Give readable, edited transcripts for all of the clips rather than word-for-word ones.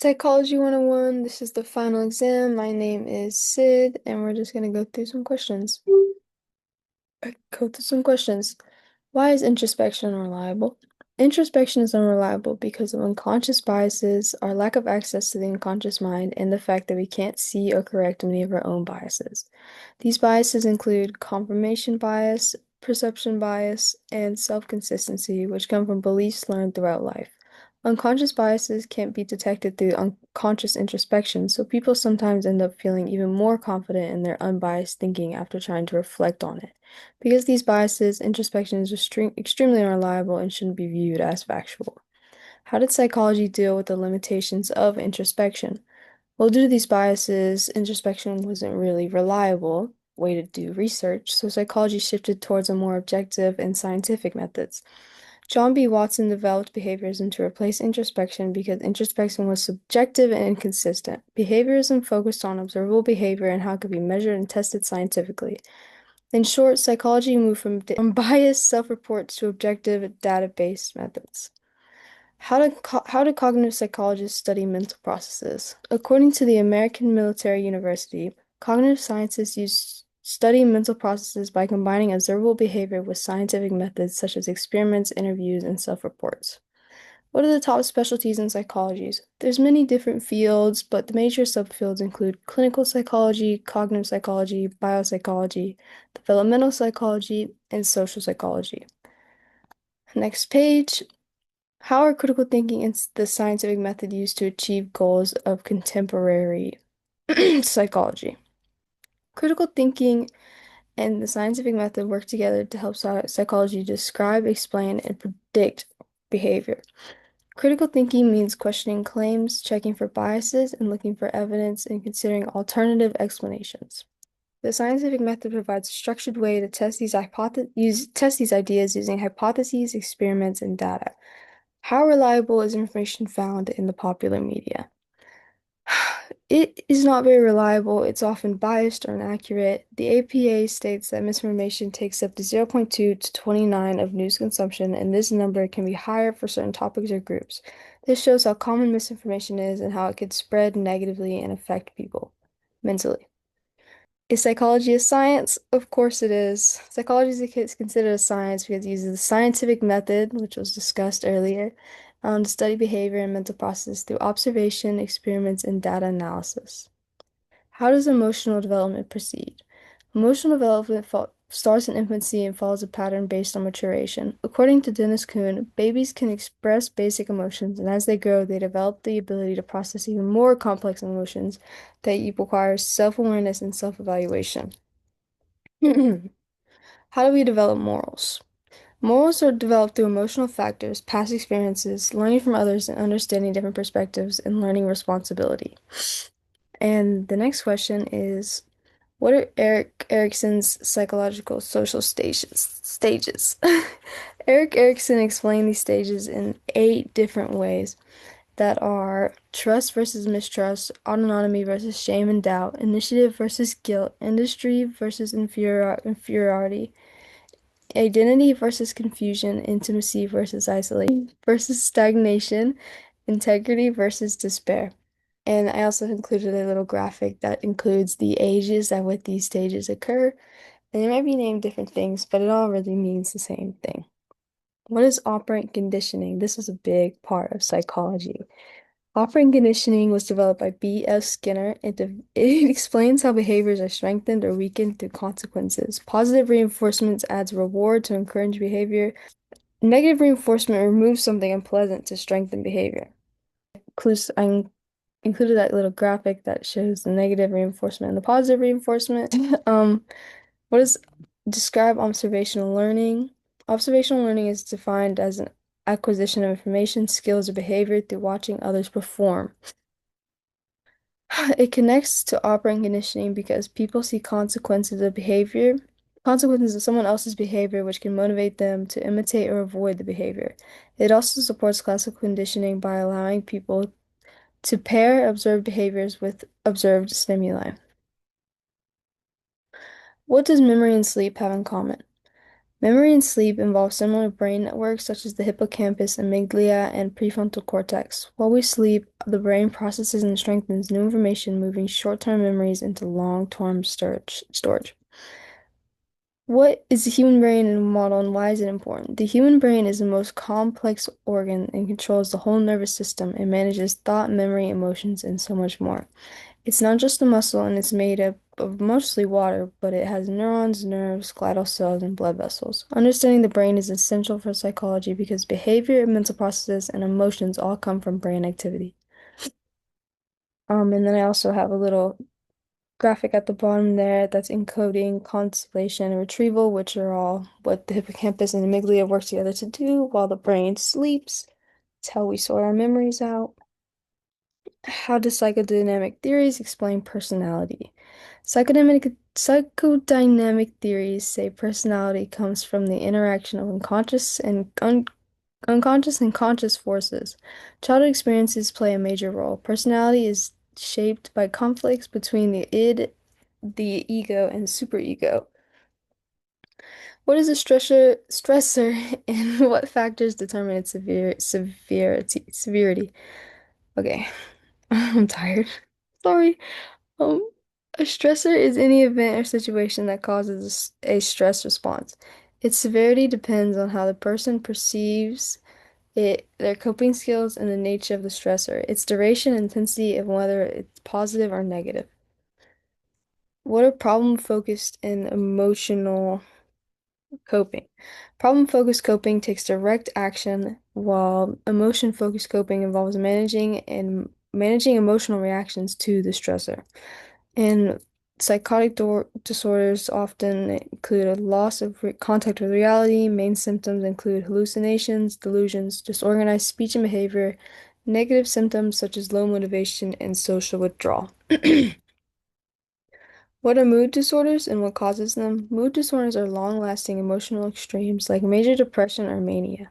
Psychology 101. This is the final exam. My name is Sid, and we're just going to go through some questions. Go through some questions. Why is introspection unreliable? Introspection is unreliable because of unconscious biases, our lack of access to the unconscious mind, and the fact that we can't see or correct many of our own biases. These biases include confirmation bias, perception bias, and self-consistency, which come from beliefs learned throughout life. Unconscious biases can't be detected through unconscious introspection, so people sometimes end up feeling even more confident in their unbiased thinking after trying to reflect on it. Because these biases, introspection is extremely unreliable and shouldn't be viewed as factual. How did psychology deal with the limitations of introspection? Well, due to these biases, introspection wasn't really reliable way to do research, so psychology shifted towards a more objective and scientific methods. John B. Watson developed behaviorism to replace introspection because introspection was subjective and inconsistent. Behaviorism focused on observable behavior and how it could be measured and tested scientifically. In short, psychology moved from biased self-reports to objective, data-based methods. How do cognitive psychologists study mental processes? According to the American Military University, cognitive scientists study mental processes by combining observable behavior with scientific methods such as experiments, interviews, and self-reports. What are the top specialties in psychologies? There's many different fields, but the major subfields include clinical psychology, cognitive psychology, biopsychology, developmental psychology, and social psychology. Next page. How are critical thinking and the scientific method used to achieve goals of contemporary psychology? Critical thinking and the scientific method work together to help psychology describe, explain, and predict behavior. Critical thinking means questioning claims, checking for biases, and looking for evidence and considering alternative explanations. The scientific method provides a structured way to test these ideas using hypotheses, experiments, and data. How reliable is information found in the popular media? It is not very reliable. It's often biased or inaccurate. The APA states that misinformation takes up to 0.2 to 29 of news consumption, and this number can be higher for certain topics or groups. This shows how common misinformation is and how it could spread negatively and affect people mentally. Is psychology a science? Of course it is. Psychology is considered a science because it uses the scientific method, which was discussed earlier, to study behavior and mental process through observation, experiments, and data analysis. How does emotional development proceed? Emotional development starts in infancy and follows a pattern based on maturation. According to Dennis Kuhn, babies can express basic emotions, and as they grow, they develop the ability to process even more complex emotions that require self-awareness and self-evaluation. How do we develop morals? Morals are developed through emotional factors, past experiences, learning from others, and understanding different perspectives, and learning responsibility. And the next question is, what are Erik Erikson's psychological social stages? Erik Erikson explained these stages in 8 different ways that are trust versus mistrust, autonomy versus shame and doubt, initiative versus guilt, industry versus inferiority, identity versus confusion, intimacy versus isolation versus stagnation, integrity versus despair. And I also included a little graphic that includes the ages at which these stages occur. And they might be named different things, but it all really means the same thing. What is operant conditioning? This is a big part of psychology. Operant conditioning was developed by B.F. Skinner. It explains how behaviors are strengthened or weakened through consequences. Positive reinforcements adds reward to encourage behavior. Negative reinforcement removes something unpleasant to strengthen behavior. I included that little graphic that shows the negative reinforcement and the positive reinforcement. What is describe observational learning? Observational learning is defined as an acquisition of information, skills, or behavior through watching others perform. It connects to operant conditioning because people see consequences of someone else's behavior, which can motivate them to imitate or avoid the behavior. It also supports classical conditioning by allowing people to pair observed behaviors with observed stimuli. What does memory and sleep have in common? Memory and sleep involve similar brain networks such as the hippocampus, amygdala, and prefrontal cortex. While we sleep, the brain processes and strengthens new information, moving short-term memories into long-term storage. What is the human brain in a model and why is it important? The human brain is the most complex organ and controls the whole nervous system. It manages thought, memory, emotions, and so much more. It's not just a muscle and it's made up of mostly water, but it has neurons, nerves, glial cells, and blood vessels. Understanding the brain is essential for psychology because behavior, mental processes, and emotions all come from brain activity. And then I also have a little graphic at the bottom there that's encoding constellation and retrieval, which are all what the hippocampus and amygdala work together to do while the brain sleeps. It's how we sort our memories out. How do psychodynamic theories explain personality? Psychodynamic theories say personality comes from the interaction of unconscious and conscious forces. Childhood experiences play a major role. Personality is shaped by conflicts between the id, the ego, and superego. What is a stressor and what factors determine its severity? Okay, I'm tired. Sorry. Um, a stressor is any event or situation that causes a stress response. Its severity depends on how the person perceives it, their coping skills, and the nature of the stressor, its duration, intensity, and whether it's positive or negative. What are problem-focused and emotional coping? Problem-focused coping takes direct action, while emotion-focused coping involves managing emotional reactions to the stressor. And psychotic disorders often include a loss of contact with reality. Main symptoms include hallucinations, delusions, disorganized speech and behavior, negative symptoms such as low motivation and social withdrawal. What are mood disorders and what causes them? Mood disorders are long-lasting emotional extremes like major depression or mania.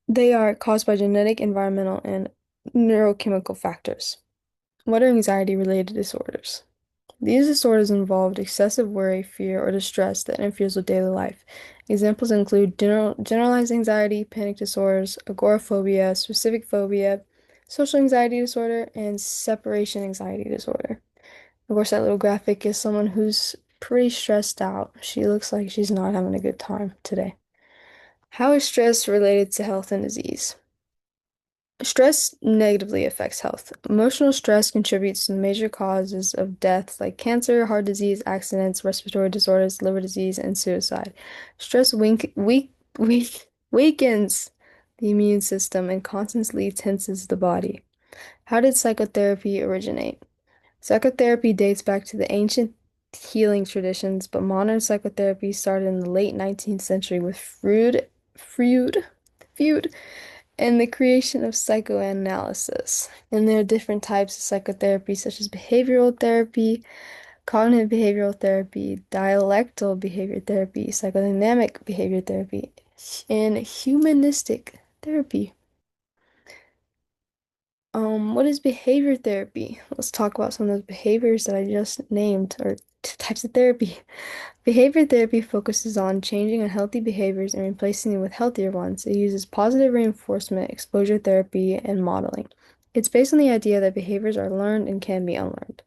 They are caused by genetic, environmental, and neurochemical factors. What are anxiety-related disorders? These disorders involve excessive worry, fear, or distress that interferes with daily life. Examples include generalized anxiety, panic disorders, agoraphobia, specific phobia, social anxiety disorder, and separation anxiety disorder. Of course, that little graphic is someone who's pretty stressed out. She looks like she's not having a good time today. How is stress related to health and disease? Stress negatively affects health. Emotional stress contributes to the major causes of death like cancer, heart disease, accidents, respiratory disorders, liver disease, and suicide. Stress weakens the immune system and constantly tenses the body. How did psychotherapy originate? Psychotherapy dates back to the ancient healing traditions, but modern psychotherapy started in the late 19th century with Freud, and the creation of psychoanalysis. And there are different types of psychotherapy, such as behavioral therapy, cognitive behavioral therapy, dialectal behavior therapy, psychodynamic behavior therapy, and humanistic therapy. What is behavior therapy? Let's talk about some of those behaviors that I just named, or types of therapy. Behavior therapy focuses on changing unhealthy behaviors and replacing them with healthier ones. It uses positive reinforcement, exposure therapy, and modeling. It's based on the idea that behaviors are learned and can be unlearned.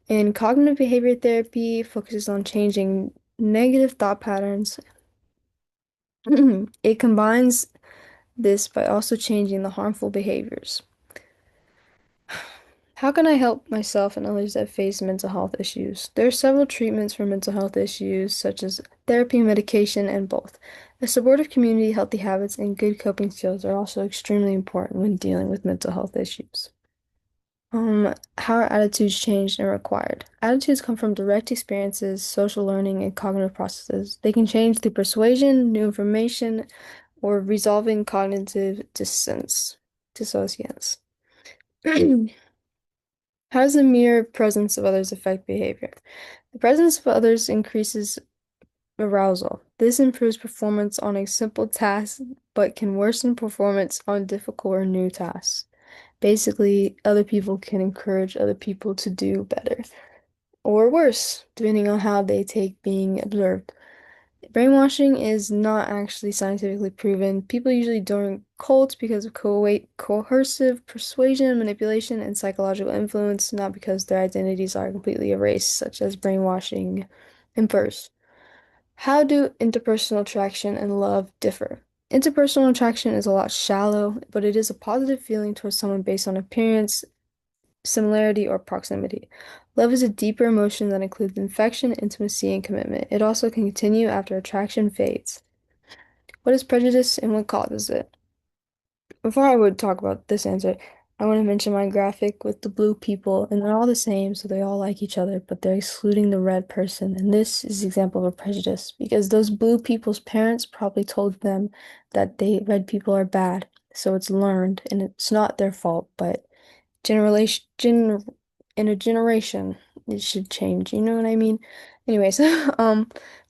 And cognitive behavior therapy focuses on changing negative thought patterns. It combines this by also changing the harmful behaviors. How can I help myself and others that face mental health issues? There are several treatments for mental health issues, such as therapy, medication, and both. A supportive community, healthy habits, and good coping skills are also extremely important when dealing with mental health issues. How are attitudes changed and required? Attitudes come from direct experiences, social learning, and cognitive processes. They can change through persuasion, new information, or resolving cognitive dissociance. How does the mere presence of others affect behavior? The presence of others increases arousal. This improves performance on a simple task, but can worsen performance on difficult or new tasks. Basically, other people can encourage other people to do better or worse, depending on how they take being observed. Brainwashing is not actually scientifically proven. People usually join cults because of coercive persuasion, manipulation, and psychological influence, not because their identities are completely erased, such as brainwashing infers. How do interpersonal attraction and love differ? Interpersonal attraction is a lot shallow, but it is a positive feeling towards someone based on appearance, similarity, or proximity. Love is a deeper emotion that includes affection, intimacy, and commitment. It also can continue after attraction fades. What is prejudice and what causes it? Before I would talk about this answer, I want to mention my graphic with the blue people, and they're all the same, so they all like each other, but they're excluding the red person. And this is an example of a prejudice because those blue people's parents probably told them that red people are bad. So it's learned, and it's not their fault, but generation in a generation it should change, you know what I mean? Anyways,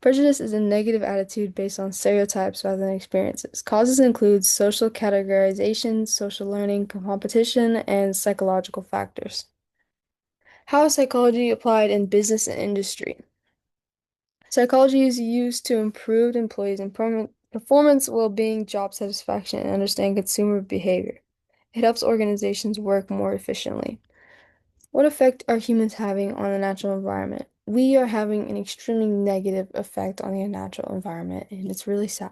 prejudice is a negative attitude based on stereotypes rather than experiences. Causes include social categorization, social learning, competition, and psychological factors. How is psychology applied in business and industry? Psychology is used to improve employees' employment performance, well-being, job satisfaction, and understand consumer behavior. It helps organizations work more efficiently. What effect are humans having on the natural environment? We are having an extremely negative effect on the natural environment, and it's really sad.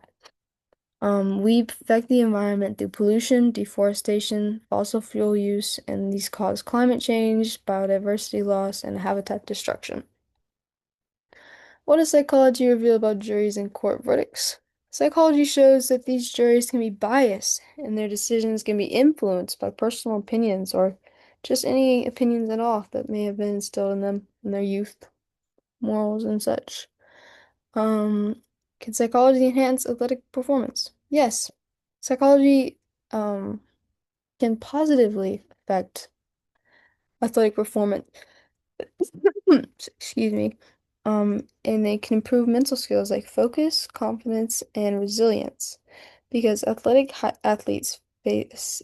We affect the environment through pollution, deforestation, fossil fuel use, and these cause climate change, biodiversity loss, and habitat destruction. What does psychology reveal about juries and court verdicts? Psychology shows that these juries can be biased and their decisions can be influenced by personal opinions or just any opinions at all that may have been instilled in them in their youth, morals and such. Um, can psychology enhance athletic performance? Yes. Psychology um can positively affect athletic performance. Excuse me. And they can improve mental skills like focus, confidence, and resilience. Because athletes face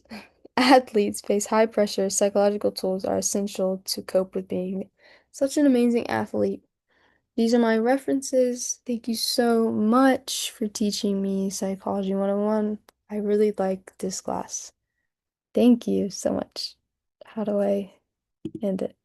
high pressure, psychological tools are essential to cope with being such an amazing athlete. These are my references. Thank you so much for teaching me Psychology 101. I really like this class. Thank you so much. How do I end it?